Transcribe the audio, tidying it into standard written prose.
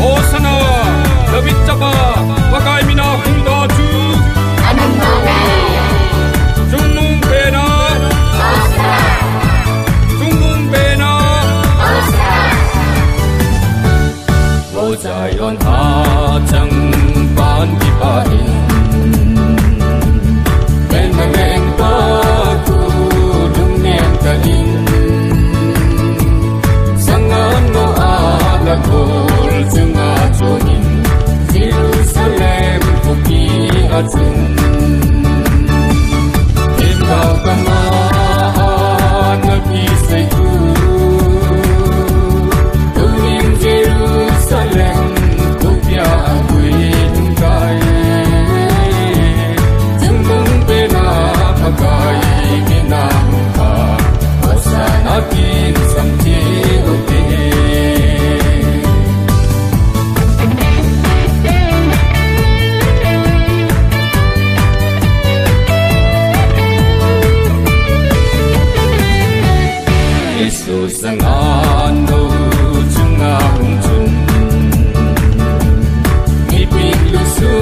Hosana, David Jaba, Wakai Mina Hunda Ju, Anandale, Jungnung Bena, Osra, Jungnung Bena, Osra, Wozayon Ha Chang Ban Kipain, Benameng Pa Tu Dung Nien Kalin, Sangan No Alagol Junga Jonin, Jerusalem Puki Atun, Imkau Kama Nabi Saiku, Tunim Jerusalem Kupya Kuin Kai, Jungung Bena Pakai Minamha, Hosana Kin Samji Uti. Jesus ang ano Junga Hung Jun Ipin Lusu